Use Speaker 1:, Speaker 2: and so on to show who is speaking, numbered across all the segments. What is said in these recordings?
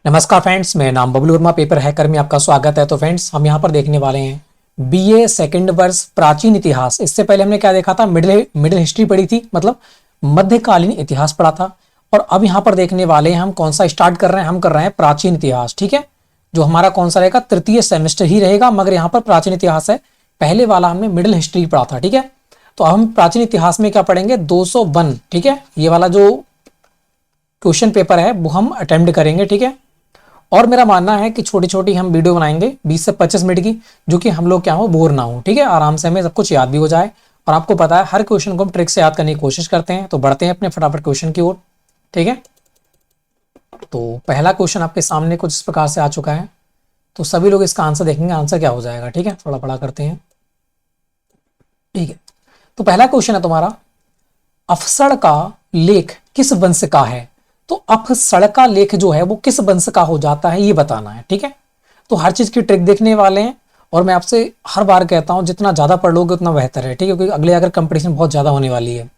Speaker 1: नमस्कार फ्रेंड्स, मेरा नाम बबलू वर्मा, पेपर हैकर में आपका स्वागत है। तो फ्रेंड्स, हम यहाँ पर देखने वाले हैं बीए सेकंड वर्ष प्राचीन इतिहास। इससे पहले हमने क्या देखा था, मिडिल हिस्ट्री पढ़ी थी, मतलब मध्यकालीन इतिहास पढ़ा था। और अब यहाँ पर देखने वाले हैं हम कौन सा स्टार्ट कर रहे हैं, हम कर रहे हैं प्राचीन इतिहास। ठीक है, जो हमारा कौन सा रहेगा, तृतीय सेमेस्टर ही रहेगा, मगर यहाँ पर प्राचीन इतिहास है। पहले वाला हमने मिडिल हिस्ट्री पढ़ा था। ठीक है, तो अब हम प्राचीन इतिहास में क्या पढ़ेंगे, 201। ठीक है, ये वाला जो क्वेश्चन पेपर है वो हम अटेम्प्ट करेंगे। ठीक है, और मेरा मानना है कि छोटी छोटी हम वीडियो बनाएंगे 20 से 25 मिनट की, जो कि हम लोग क्या हो, बोर ना हो। ठीक है, आराम से हमें सब कुछ याद भी हो जाए। और आपको पता है हर क्वेश्चन को हम ट्रिक से याद करने की कोशिश करते हैं। तो बढ़ते हैं अपने फटाफट क्वेश्चन की ओर। ठीक है, तो पहला क्वेश्चन आपके सामने कुछ इस प्रकार से आ चुका है। तो सभी लोग इसका आंसर देखेंगे, आंसर क्या हो जाएगा। ठीक है, थोड़ा बड़ा करते हैं। ठीक है, तो पहला क्वेश्चन है तुम्हारा, अफसड़ का लेख किस वंश का है। तो अफसड़ का लेख जो है वो किस वंश का हो जाता है, ये बताना है। ठीक है, तो हर चीज की ट्रिक देखने वाले हैं। और मैं आपसे हर बार कहता हूं, जितना ज्यादा पढ़ लोगे उतना बेहतर है। ठीक है, क्योंकि अगले अगर कंपटीशन बहुत ज्यादा होने वाली है।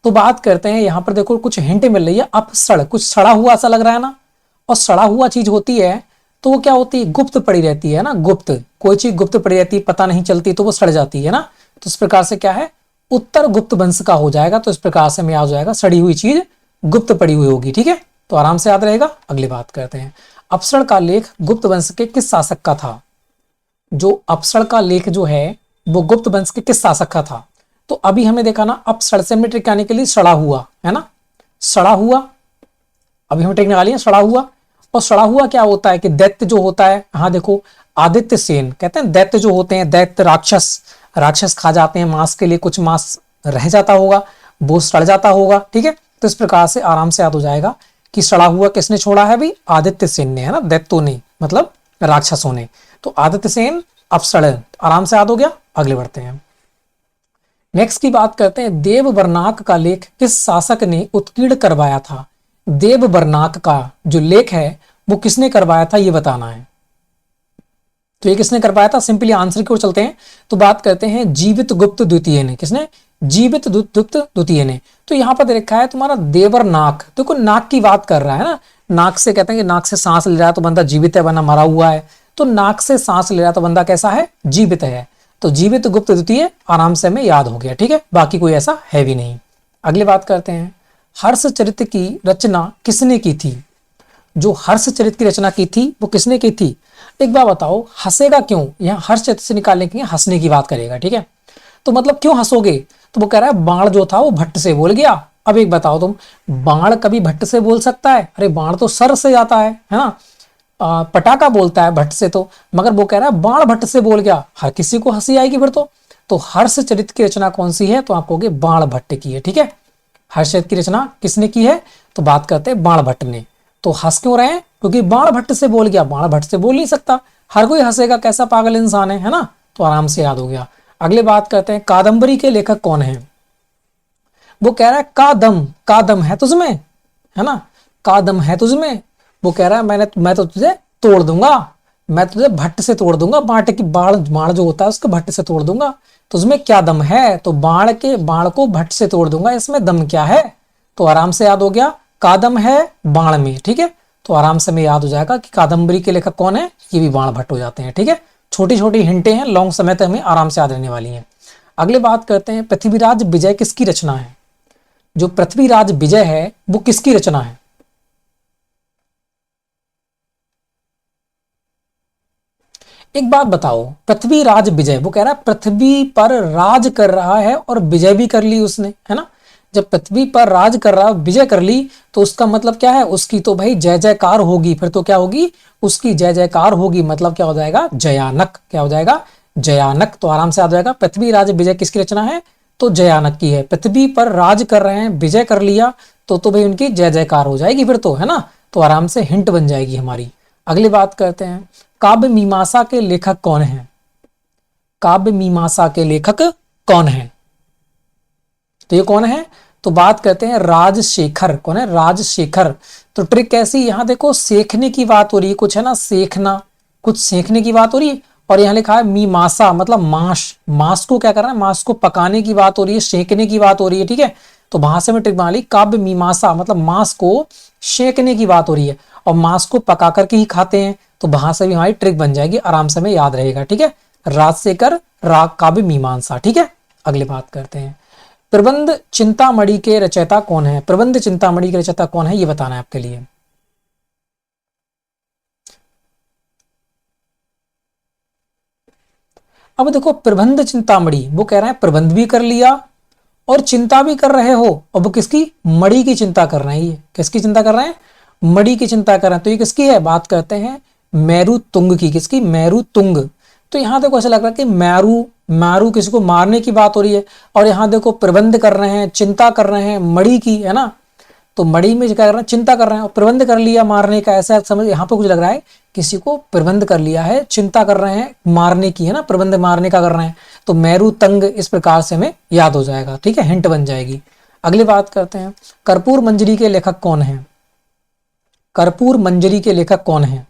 Speaker 1: तो बात करते हैं, यहाँ पर देखो कुछ हिंट मिल रही है। अफसड़, कुछ सड़ा हुआ सा लग रहा है ना, और सड़ा हुआ चीज होती है तो वो क्या होती है, गुप्त पड़ी रहती है ना। गुप्त, कोई चीज गुप्त पड़ी रहती है, पता नहीं चलती, तो वो सड़ जाती है ना। तो इस प्रकार से क्या है, उत्तर गुप्त वंश का हो जाएगा। तो इस प्रकार से में याद हो जाएगा, सड़ी हुई चीज गुप्त पड़ी हुई होगी। ठीक है, तो आराम से याद रहेगा। अगली बात करते हैं, अफसड़ का लेख गुप्त वंश के किस शासक का था। जो अफसड़ का लेख जो है वो गुप्त वंश के किस शासक का था। तो अभी हमें देखा ना, अफसड़ से हमने ट्रिक आने के लिए सड़ा हुआ है ना, सड़ा हुआ अभी हम ट्रिक निकाली है, सड़ा हुआ। और सड़ा हुआ क्या होता है कि दैत्य जो होता है, हाँ देखो, आदित्य सेन कहते हैं, दैत्य जो होते हैं, दैत्य राक्षस, राक्षस खा जाते हैं मांस के लिए, कुछ मांस रह जाता होगा, वो सड़ जाता होगा। ठीक है, तो इस प्रकार से आराम से याद हो जाएगा कि सड़ा हुआ किसने छोड़ा है भाई, आदित्य सेन ने, है ना, दैत्यों ने, मतलब राक्षसों ने। तो आदित्य सेन, अफसड़, आराम से याद हो गया। अगले बढ़ते हैं, नेक्स्ट की बात करते हैं, देवबरनाक का लेख किस शासक ने उत्कीर्ण करवाया था। देवबरनाक का जो लेख है वो किसने करवाया था, ये बताना है। तो ये किसने करवाया था, सिंपली आंसर की ओर चलते हैं। तो बात करते हैं, जीवित गुप्त द्वितीय ने। किसने, जीवित गुप्त द्वितीय ने। तो यहां पर देखा है तुम्हारा देवरनाक, देखो नाक की बात कर रहा है ना, नाक से कहते हैं कि नाक से सांस ले रहा है तो बंदा जीवित है, वरना मरा हुआ है। तो नाक से सांस ले रहा है तो बंदा कैसा है, जीवित है। तो जीवित गुप्त द्वितीय आराम से हमें याद हो गया। ठीक है, बाकी कोई ऐसा है भी नहीं। अगली बात करते हैं, हर्षचरित की रचना किसने की थी। जो हर्षचरित की रचना की थी वो किसने की थी। एक बार बताओ, हंसेगा क्यों, यहाँ हर्षचरित से निकालने के लिए हंसने की बात करेगा। ठीक है, तो मतलब क्यों हंसोगे, तो वो कह रहा है बाण जो था वो भट्ट से बोल गया। अब एक बताओ तुम, बाण कभी भट्ट से बोल सकता है, अरे बाण तो सर से जाता है ना। पटाखा बोलता है भट्ट से, तो मगर वो कह रहा है बाण भट्ट से बोल गया, हर किसी को हंसी आएगी फिर तो हर्षचरित की रचना कौन सी है, तो आप कहोगे बाण भट्ट की है। ठीक है, हर्षचरित की रचना किसने की है, तो बात करते हैं बाण भट्ट ने। तो हंस क्यों रहे हैं, क्योंकि बाण भट्ट से बोल गया, बाण भट्ट से बोल नहीं सकता, हर कोई हंसेगा, कैसा पागल इंसान है ना। तो आराम से याद हो गया। अगले बात करते हैं, कादंबरी के लेखक कौन है। वो कह रहा है कादम, कादम है तुझमें, है ना, कादम है तुझमें। वो कह रहा है मैं तो तुझे तोड़ दूंगा, मैं तुझे भट्ट से तोड़ दूंगा, बाण की बाण जो होता है उसको भट्ट से तोड़ दूंगा। तुझमें क्या दम है, तो बाण को भट्ट से तोड़ दूंगा, इसमें दम क्या है। तो आराम से याद हो गया, कादम है बाण में। ठीक है, तो आराम से में याद हो जाएगा कि कादंबरी के लेखक कौन है, ये भी बाण भट्ट हो जाते हैं। ठीक है, छोटी छोटी हिंटें हैं, लॉन्ग समय तक हमें आराम से याद रहने वाली हैं। अगले बात करते हैं, पृथ्वीराज विजय किसकी रचना है। जो पृथ्वीराज विजय है वो किसकी रचना है। एक बात बताओ, पृथ्वीराज विजय, वो कह रहा है पृथ्वी पर राज कर रहा है और विजय भी कर ली उसने, है ना। जब पृथ्वी पर राज कर रहा, विजय कर ली, तो उसका मतलब क्या है, उसकी तो भाई जय जयकार होगी। फिर तो क्या होगी, उसकी जय जयकार होगी, मतलब क्या हो जाएगा, जयानक। क्या हो जाएगा, जयानक। तो आराम से याद हो जाएगा, पृथ्वीराज विजय किसकी रचना है, तो जयानक की है। पृथ्वी पर राज कर रहे हैं, विजय कर लिया, तो भाई उनकी जय जयकार हो जाएगी फिर तो, है ना। तो आराम से हिंट बन जाएगी हमारी। अगली बात करते हैं, काव्य मीमांसा के लेखक कौन है। काव्य मीमांसा के लेखक कौन है, तो ये कौन है, तो बात करते हैं राजशेखर। कौन है, राजशेखर। तो ट्रिक कैसी, यहां देखो सेखने की बात हो रही है कुछ, है ना, सेखना, कुछ सेखने की बात हो रही है। और यहाँ लिखा है मीमांसा मतलब मांस, मांस को क्या कर रहा है, मांस को पकाने की बात हो रही है, सेकने की बात हो रही है, ठीक है। तो भाषा में ट्रिक बना ली, काव्य मीमांसा मतलब मांस को सेकने की बात हो रही है, और मांस को पका करके ही खाते हैं, तो भाषा भी हमारी ट्रिक बन जाएगी, आराम से हमें याद रहेगा, ठीक है। राजशेखर राग काव्य मीमांसा, ठीक है। अगली बात करते हैं, प्रबंध चिंतामणि के रचयिता कौन है, प्रबंध चिंतामणि के रचयिता कौन है, ये बताना है आपके लिए। अब देखो प्रबंध चिंतामणि, वो कह रहा है प्रबंध भी कर लिया और चिंता भी कर रहे हो, और वो किसकी, मणि की चिंता कर रहे हैं, ये किसकी चिंता कर रहे हैं, मणि की चिंता कर रहे हैं। तो ये किसकी है, बात करते हैं मेरु तुंग की, किसकी, मेरु तुंग। तो यहां देखो ऐसा लग रहा है कि मैरू मैरू किसी को मारने की बात हो रही है, और यहां देखो प्रबंध कर रहे हैं, चिंता कर रहे हैं मणि की, है ना। तो मणि में क्या कर रहे हैं, चिंता कर रहे हैं, और प्रबंध कर लिया मारने का, ऐसा समझ यहाँ पे कुछ लग रहा है किसी को प्रबंध कर लिया है, चिंता कर रहे हैं मारने की, है ना, प्रबंध मारने का कर रहे हैं। तो मेरु तंग इस प्रकार से हमें याद हो जाएगा, ठीक है, हिंट बन जाएगी। अगली बात करते हैं, कर्पूर मंजरी के लेखक कौन है, कर्पूर मंजरी के लेखक कौन है,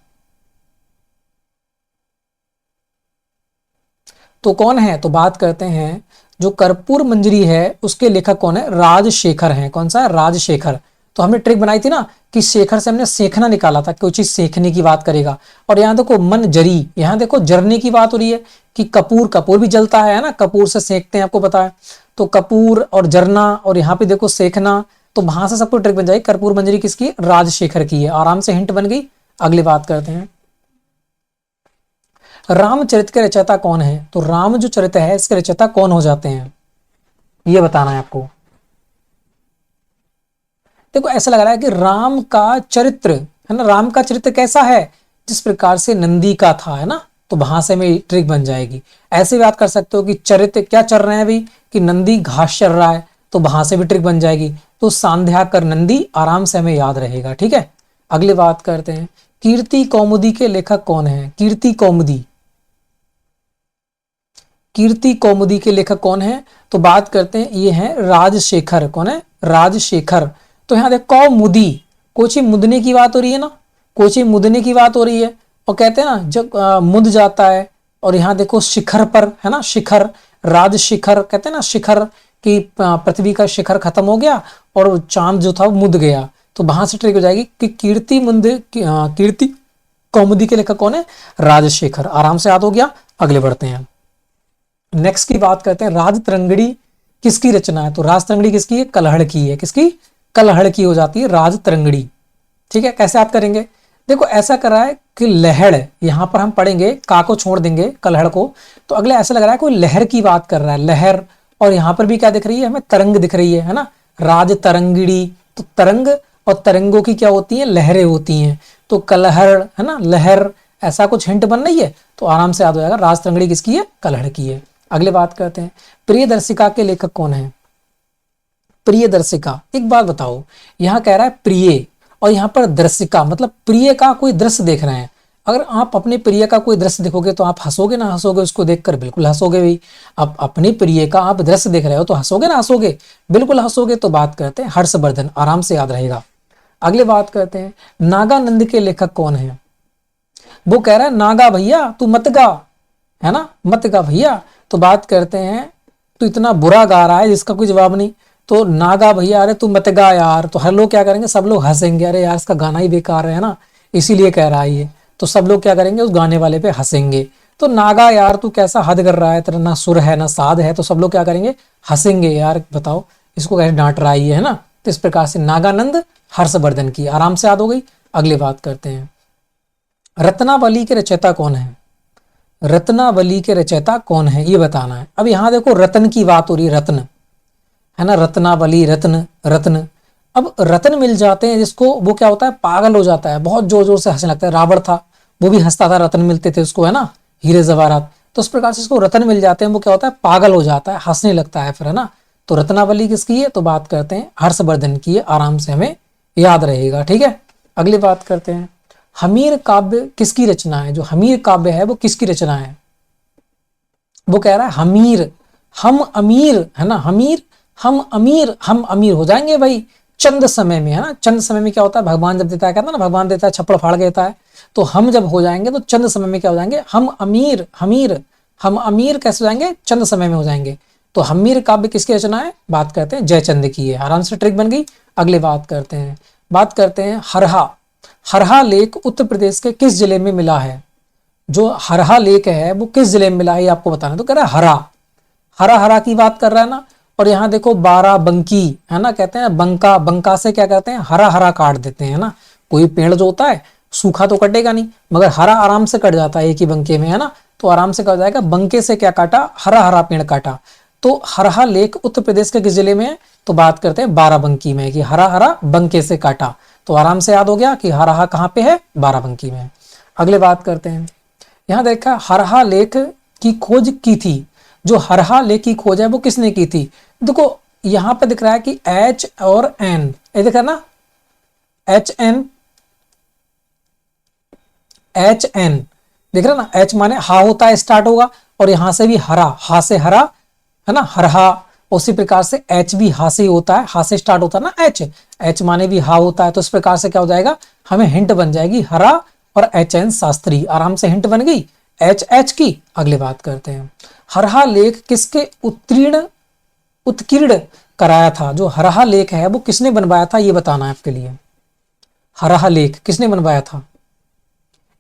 Speaker 1: तो कौन है, तो बात करते हैं जो कर्पूर मंजरी है उसके लेखक कौन है, राजशेखर हैं। कौन सा, राजशेखर। तो हमने ट्रिक बनाई थी ना कि शेखर से हमने सेखना निकाला था, कोई चीज सेखने की बात करेगा। और यहाँ देखो मन जरी, यहाँ देखो जरने की बात हो रही है कि कपूर, कपूर भी जलता है ना, कपूर से सेकते हैं, आपको पता है। तो कपूर और जरना, और यहाँ पे देखो सेखना, तो वहां से सबको ट्रिक बन जाएगी। कर्पूर मंजरी किसकी, राजशेखर की है, आराम से हिंट बन गई। अगली बात करते हैं, रामचरित के रचयिता कौन है, तो राम जो चरित्र है इसके रचयिता कौन हो जाते हैं, ये बताना है आपको। देखो ऐसा लग रहा है कि राम का चरित्र, है ना, राम का चरित्र कैसा है, जिस प्रकार से नंदी का था, है ना। तो वहां से में ट्रिक बन जाएगी। ऐसे बात कर सकते हो कि चरित्र क्या चल रहे हैं अभी, कि नंदी घास चल रहा है, तो वहां से भी ट्रिक बन जाएगी। तो सांध्या कर नंदी, आराम से हमें याद रहेगा, ठीक है। अगली बात करते हैं, कीर्ति कौमुदी के लेखक कौन है, कीर्ति कौमुदी, कीर्ति कौमुदी के लेखक कौन है, तो बात करते हैं ये है राजशेखर। कौन है, राजशेखर। तो यहाँ देख कौमुदी, कोची मुदने की बात हो रही है ना, कोची मुदने की बात हो रही है, और कहते हैं ना जब मुद जाता है। और यहाँ देखो शिखर पर, है ना, शिखर, राजशिखर कहते हैं ना, शिखर की पृथ्वी का शिखर खत्म हो गया और चांद जो था वो मुद गया। तो वहां से ट्रिक हो जाएगी कि कीर्ति मुंद, कीर्ति कौमुदी के लेखक कौन है, राजशेखर, आराम से याद हो गया। अगले बढ़ते हैं, नेक्स्ट की बात करते हैं, राजतरंगिणी किसकी रचना है, तो राजतरंगिणी किसकी है, कलहड़ की है, किसकी, कलहड़ की हो जाती है राजतरंगिणी, ठीक है। कैसे याद करेंगे, देखो ऐसा कर रहा है कि लहड़, यहां पर हम पढ़ेंगे का को छोड़ देंगे कलहड़ को, तो अगले ऐसा लग रहा है कोई लहर की बात कर रहा है, लहर। और यहां पर भी क्या दिख रही है हमें, तरंग दिख रही है ना, राजतरंगिणी। तो तरंग और तरंगों की क्या होती है, लहरें होती हैं। तो कलहड़, है ना, लहर, ऐसा कुछ हिंट बन रही है, तो आराम से याद हो जाएगा, राजतरंगिणी किसकी है, कलहड़ की है। अगले बात करते हैं, प्रियदर्शिका के लेखक कौन है, प्रियदर्शिका। एक बात बताओ, यहां कह रहा है प्रिय, और यहां पर दर्शिका मतलब प्रिय का कोई दृश्य देख रहे हैं। अगर आप अपने प्रिय का कोई दृश्य देखोगे तो आप हंसोगे ना हंसोगे, उसको देखकर बिल्कुल हंसोगे भाई। अब अपने प्रिय का आप दृश्य देख रहे हो तो हंसोगे ना हंसोगे, बिल्कुल हंसोगे। तो बात करते हैं हर्षवर्धन, आराम से याद रहेगा। अगले बात करते हैं, नागानंद के लेखक कौन है, वो कह रहा है नागा भैया तू मत गा, है ना, मत गा भैया। तो बात करते हैं, तो इतना बुरा गा रहा है जिसका कोई जवाब नहीं, तो नागा भैया अरे तू मत गा यार। तो हर लोग क्या करेंगे, सब लोग हंसेंगे, अरे यार इसका गाना ही बेकार है ना, इसीलिए कह रहा है ये। तो सब लोग क्या करेंगे, उस गाने वाले पे हंसेंगे। तो नागा यार तू कैसा हद कर रहा है, तेरा ना सुर है ना साध है, तो सब लोग क्या करेंगे, हंसेंगे, यार बताओ इसको कैसे डांट रहा है, है ना। तो इस प्रकार से नागानंद हर्षवर्धन की, आराम से याद हो गई। अगली बात करते हैं, रत्नावली के रचयिता कौन है, रत्नावली के रचयिता कौन है ये बताना है। अब यहां देखो रत्न की बात हो रही है, रत्न, है ना, रत्नावली, रत्न, रत्न। अब रत्न मिल जाते हैं जिसको, वो क्या होता है, पागल हो जाता है, बहुत जोर जोर से हंसने लगता है। रावण था, वो भी हंसता था, रत्न मिलते थे उसको, है ना, हीरे जवाहरात। तो इस प्रकार से इसको रत्न मिल जाते हैं, वो क्या होता है, पागल हो जाता है, हंसने लगता है फिर, है ना। तो रत्नावली किसकी है, तो बात करते हैं हर्षवर्धन की है, आराम से हमें याद रहेगा, ठीक है। अगली बात करते हैं, हमीर काव्य किसकी रचना है, जो हमीर काव्य है वो किसकी रचना है, वो कह रहा है हमीर, हम अमीर, है ना, हमीर, हम अमीर हो जाएंगे भाई चंद समय में, है ना। चंद समय में क्या होता है, भगवान जब देता है, कहता है ना, भगवान देता है छप्पड़ फाड़ के देता है। तो हम जब हो जाएंगे तो चंद समय में क्या हो जाएंगे, हम अमीर, हम अमीर कैसे हो जाएंगे, चंद समय में हो जाएंगे। तो हमीर काव्य किसकी रचना है, बात करते हैं जयचंद की है। आराम से ट्रिक बन गई। अगले बात करते हैं हरहा। हरहा लेक उत्तर प्रदेश के किस जिले में मिला है। जो हरहा लेक है वो किस जिले में मिला है, ये आपको बताना। तो कह रहा है हरा, हरा हरा की बात कर रहा है ना। और यहाँ देखो बाराबंकी है ना, कहते हैं बंका, बंका से क्या करते हैं, हरा हरा काट देते हैं ना। कोई पेड़ जो होता है सूखा तो कटेगा नहीं, मगर हरा आराम से कट जाता है एक ही बंके में, है ना। तो आराम से कट जाएगा, बंके से क्या काटा, हरा हरा पेड़ काटा। तो हरहा लेक उत्तर प्रदेश के किस जिले में है, तो बात करते हैं बाराबंकी में, कि हरा हरा बंके से काटा। तो आराम से याद हो गया कि हरहा कहाँ पे है, बाराबंकी में। अगले बात करते हैं, यहाँ देखा हरहा लेक की खोज की थी। जो हरहा लेक की खोज है वो किसने की थी। देखो यहाँ पे दिख रहा है कि एच और एन, ये दिख रहा है ना, एच एन, एच एन दिख रहा है ना। एच माने हा होता है, स्टार्ट होगा, और यहां से भी हरा, हा से हरा है ना, हरहा। उसी प्रकार से एच भी हा से ही होता है, हा से स्टार्ट होता है ना एच, एच माने भी हा होता है। तो इस प्रकार से क्या हो जाएगा, हमें हिंट बन जाएगी हरा और एच एन शास्त्री। आराम से हिंट बन गई एच एच की। अगली बात करते हैं, हरहा लेख किसके उत्कीर्ण कराया था। जो हरहा लेख है वो किसने बनवाया था, ये बताना है आपके लिए। हरहा लेख किसने बनवाया था।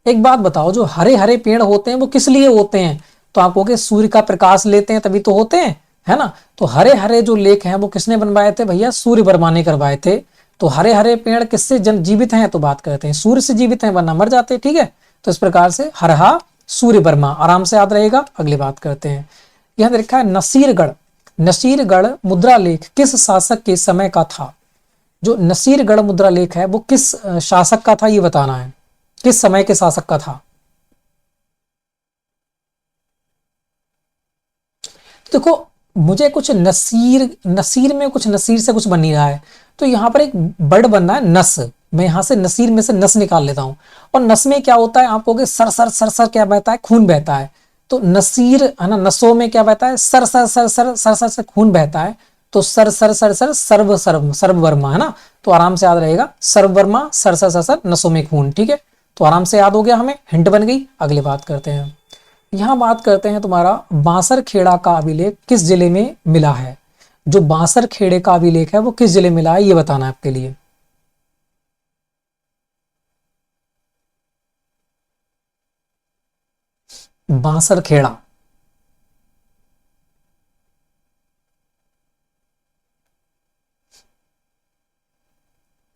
Speaker 1: एक बात बताओ, जो हरे हरे पेड़ होते हैं वो किस लिए होते हैं, तो आप कहोगे सूर्य का प्रकाश लेते हैं तभी तो होते हैं, है ना। तो हरे हरे जो लेख हैं वो किसने बनवाए थे, भैया सूर्य वर्मा ने करवाए थे। तो हरे हरे पेड़ किससे जीवित हैं, तो बात करते हैं सूर्य से जीवित हैं, वरना मर जाते, ठीक है। तो इस प्रकार से हरहा सूर्य वर्मा, आराम से याद रहेगा। अगली बात करते हैं, यहां देखा है नसीरगढ़। नसीरगढ़ मुद्रा लेख किस शासक के समय का था। जो नसीरगढ़ मुद्रा लेख है वो किस शासक का था, ये बताना है, किस समय के शासक का था। देखो मुझे कुछ नसीर, नसीर में कुछ नसीर से कुछ बन नहीं रहा है। तो यहाँ पर एक वर्ड बन रहा है नस, मैं यहाँ से नसीर में से नस निकाल लेता हूँ। और नस में क्या होता है, आप कहोगे सर सर सर सर क्या बहता है, खून बहता है। तो नसीर है ना, नसों में क्या बहता है, सर सर सर सर सर सर से खून बहता है। तो सर सर सर सर सर्व सर्व सर्व वर्मा, है ना। तो आराम से याद रहेगा सर्व वर्मा, सर सर सर सर नसों में खून, ठीक है। तो आराम से याद हो गया, हमें हिंट बन गई। अगली बात करते हैं, यहाँ बात करते हैं तुम्हारा बांसर खेड़ा का अभिलेख किस जिले में मिला है। जो बांसर खेड़े का अभिलेख है वो किस जिले में मिला है, ये बताना है आपके लिए। बांसर खेड़ा,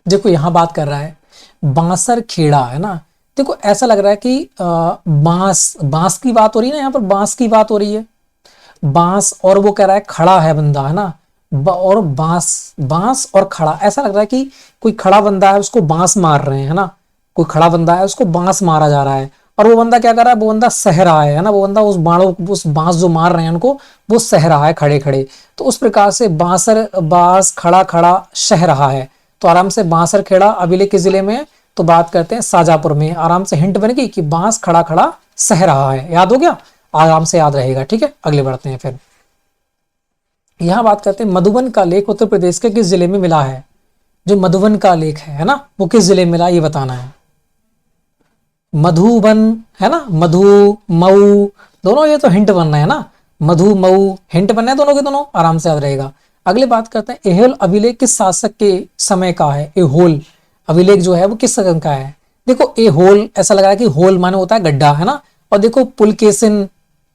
Speaker 1: देखो यहां बात कर रहा है बांसर खेड़ा, है ना। देखो ऐसा लग रहा है कि बांस, बांस की बात हो रही है ना, यहाँ पर बांस की बात हो रही है, बांस। और वो कह रहा है खड़ा है बंदा, है ना। और बांस, बांस और खड़ा, ऐसा लग रहा है कि कोई खड़ा बंदा है उसको बांस मार रहे हैं, है ना। कोई खड़ा बंदा है उसको बांस मारा जा रहा है, और वो बंदा क्या कर रहा है, वो बंदा सह रहा है ना। वो बंदा उस बाणों, उस बांस जो मार रहे हैं उनको, वो सह रहा है खड़े खड़े। तो उस प्रकार से बांसर, बांस खड़ा खड़ा सह रहा है। तो आराम से बांसर खेड़ा अभिलेख किस जिले में है, तो बात करते हैं शाजापुर में। आराम से हिंट बन गई कि बांस खड़ा खड़ा सह रहा है, याद हो गया, आराम से याद रहेगा, ठीक है। अगले बढ़ते हैं, फिर यहां बात करते हैं मधुबन का लेख उत्तर प्रदेश के किस जिले में मिला है। जो मधुबन का लेख है ना, वो किस जिले में मिला, ये बताना है। मधुबन, है ना, मधु मऊ दोनों, ये तो हिंट बनना है ना। मधु मऊ हिंट बनना है दोनों के दोनों, आराम से याद रहेगा। अगले बात करते हैं एहोल अभिलेख किस शासक के समय का है। एहोल अभिलेख जो है वो किस समय का है। देखो एहोल, ऐसा लग रहा है कि होल माने होता है गड्ढा, है ना। और देखो पुलकेशिन,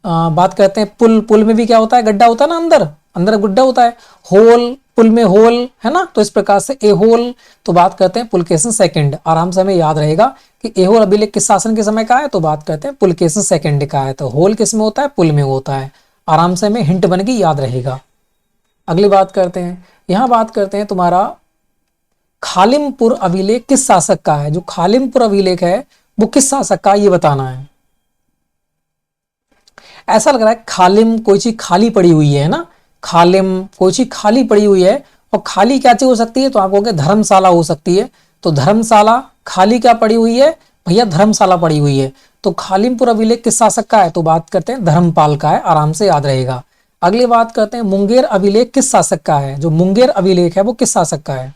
Speaker 1: बात करते हैं पुल, पुल में भी क्या होता है, गड्ढा होता है ना, अंदर अंदर गड्ढा होता है। होल, पुल में होल, है ना। तो इस प्रकार से एहोल, तो बात करते हैं पुलकेशिन सेकंड। आराम से हमें याद रहेगा कि एहोल अभिलेख किस शासन के समय का है, तो बात करते हैं पुलकेशिन सेकंड का है। तो होल किस में होता है, पुल में होता है। आराम से हमें हिंट बन के याद रहेगा। अगली बात करते हैं, यहां बात करते हैं तुम्हारा खालिमपुर अभिलेख किस शासक का है। जो खालिमपुर अभिलेख है वो किस शासक का, ये बताना है। ऐसा लग रहा है खालिम, कोई चीज खाली पड़ी हुई है ना। खालिम कोई चीज खाली पड़ी हुई है, और खाली क्या चीज हो सकती है, तो आप कहोगे धर्मशाला हो सकती है। तो धर्मशाला खाली क्या पड़ी हुई है, भैया धर्मशाला पड़ी हुई है। तो खालिमपुर अभिलेख किस शासक का है, तो बात करते हैं धर्मपाल का है, आराम से याद रहेगा। अगली बात करते हैं मुंगेर अभिलेख किस शासक का है। जो मुंगेर अभिलेख है वो किस शासक का है।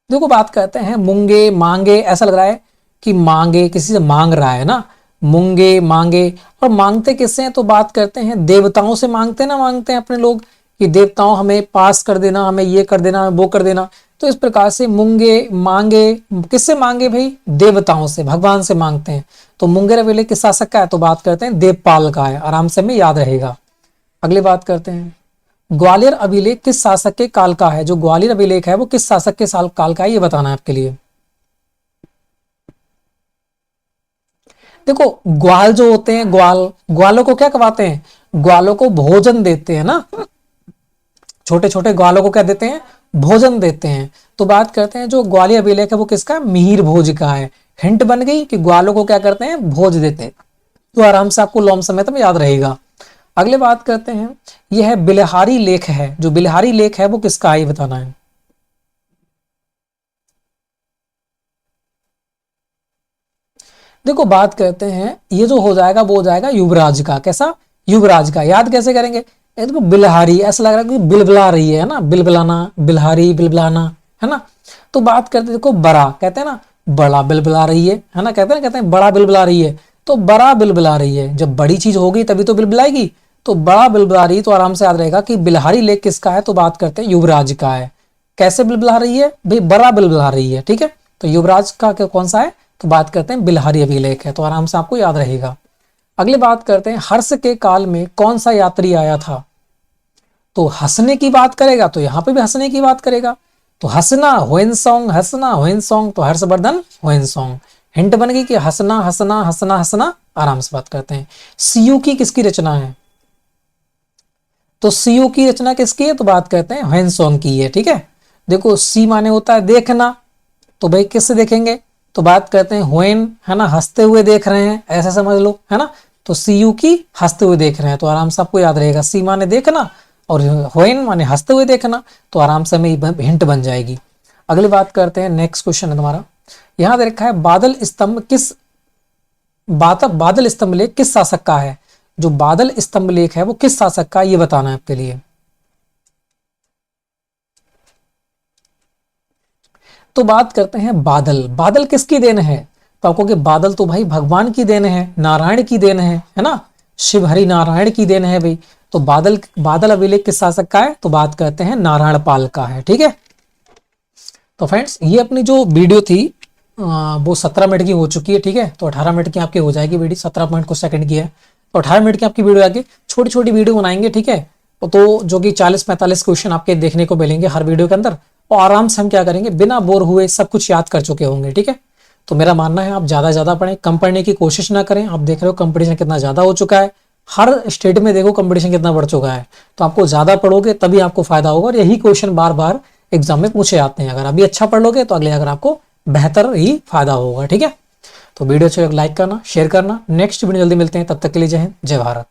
Speaker 1: देखो बात करते हैं मूंगे मांगे, ऐसा लग रहा है कि मांगे, किसी से मांग रहा है ना, मूंगे मांगे। और मांगते किससे हैं, तो बात करते हैं देवताओं से मांगते हैं ना, मांगते हैं अपने लोग कि देवताओं हमें पास कर देना, हमें ये कर देना, वो कर देना। तो इस प्रकार से मूंगे मांगे, किससे मांगे भाई, देवताओं से, भगवान से मांगते हैं। तो मुंगेर अभिलेख किस शासक का है, तो बात करते हैं देवपाल का है, आराम से हमें याद रहेगा। अगली बात करते हैं ग्वालियर अभिलेख किस शासक के काल का है, जो ग्वालियर अभिलेख है वो किस शासक के साल काल का है, ये बताना है आपके लिए। देखो ग्वाल जो होते हैं, ग्वालों को क्या करवाते हैं, ग्वालों को भोजन देते हैं ना, छोटे छोटे ग्वालों को क्या देते हैं, भोजन देते हैं। तो बात करते हैं जो ग्वालियर अभिलेख है वो किसका, मिहिर भोज का है। हिंट बन गई कि ग्वालों को क्या करते हैं, भोज देते हैं। तो आराम से आपको लॉन्ग समय तक याद रहेगा। अगले बात करते हैं, यह है बिलहारी लेख है, जो बिलहारी लेख है वो किसका है, ये बताना है। देखो बात करते हैं, ये जो हो जाएगा वो हो जाएगा युवराज का, कैसा, युवराज का। याद कैसे करेंगे, ये देखो बिलहारी, ऐसा लग रहा है कि बिलबिला रही है ना, बिलबिलाना, बिलहारी, बिलबिलाना, है ना। तो बात करते देखो बड़ा, कहते हैं ना बड़ा बिलबिला रही है ना, कहते हैं बड़ा बिलबिला रही है। तो बड़ा बिलबिला रही है, जब बड़ी चीज होगी तभी तो बिलबिलाएगी। तो बड़ा बिलबिला रही, तो आराम से याद रहेगा कि बिलहारी लेख किसका है, तो बात करते हैं युवराज का है। कैसे बिलबिला रही है भाई, बड़ा बिलबिला रही है, ठीक है। तो युवराज का कौन सा है, तो बात करते हैं बिलहारी अभिलेख है, तो आराम से आपको याद रहेगा। अगली बात करते हैं हर्ष के काल में कौन सा यात्री आया था, तो हंसने की बात करेगा, तो यहां पे भी हंसने की बात करेगा। तो हंसना होइनसोंग, हंसना होइनसोंग, तो हर्षवर्धन होइनसोंग। हिंट बन गई कि हंसना हंसना हंसना हंसना। आराम से बात करते हैं सीयू की किसकी रचना है, तो सीयू की रचना किसकी है, तो बात करते हैं होइनसोंग की है, ठीक है। देखो सी माने होता है देखना, तो भाई किससे देखेंगे, तो बात करते हैं होएन, है ना, हंसते हुए देख रहे हैं, ऐसा समझ लो, है ना। तो सीयू की हंसते हुए देख रहे हैं, तो आराम से आपको याद रहेगा, सी माने देखना और होएन माने हंसते हुए देखना, तो आराम से हमें हिंट बन जाएगी। अगली बात करते हैं, नेक्स्ट क्वेश्चन है तुम्हारा, यहां दे रखा है बादल स्तंभ किस, बादल स्तंभ लेख किस शासक का है, जो बादल स्तंभ लेख है वो किस शासक का, ये बताना है आपके लिए। तो बात करते हैं बादल, बादल किसकी देन है, तो आपको कि बादल तो भाई भगवान की देन है, नारायण की देन है ना, शिव हरि नारायण की देन है भाई। तो बादल, बादल अभिलेख किस शासक का है, तो बात करते हैं नारायण पाल का है, ठीक है। तो फ्रेंड्स ये अपनी जो वीडियो थी वो 17 मिनट की हो चुकी है, ठीक है। तो 18 मिनट की आपकी हो जाएगी वीडियो, 17 मिनट कुछ सेकंड की है, तो 18 मिनट की आपकी वीडियो आगे छोटी छोटी वीडियो बनाएंगे, ठीक है। तो जो कि 40-45 क्वेश्चन आपके देखने को मिलेंगे हर वीडियो के अंदर, और आराम से हम क्या करेंगे, बिना बोर हुए सब कुछ याद कर चुके होंगे, ठीक है। तो मेरा मानना है आप ज्यादा ज्यादा पढ़ें, कम पढ़ने की कोशिश ना करें। आप देख रहे हो कंपटीशन कितना ज्यादा हो चुका है, हर स्टेट में देखो कंपटीशन कितना बढ़ चुका है। तो आपको ज्यादा पढ़ोगे तभी आपको फायदा होगा, और यही क्वेश्चन बार बार एग्जाम में पूछे जाते हैं। अगर अभी अच्छा पढ़ लोगे तो अगले अगर आपको बेहतर ही फायदा होगा, ठीक है। तो वीडियो अच्छे लाइक करना, शेयर करना, नेक्स्ट वीडियो जल्दी मिलते हैं, तब तक के लिए जय हिंद, जय भारत।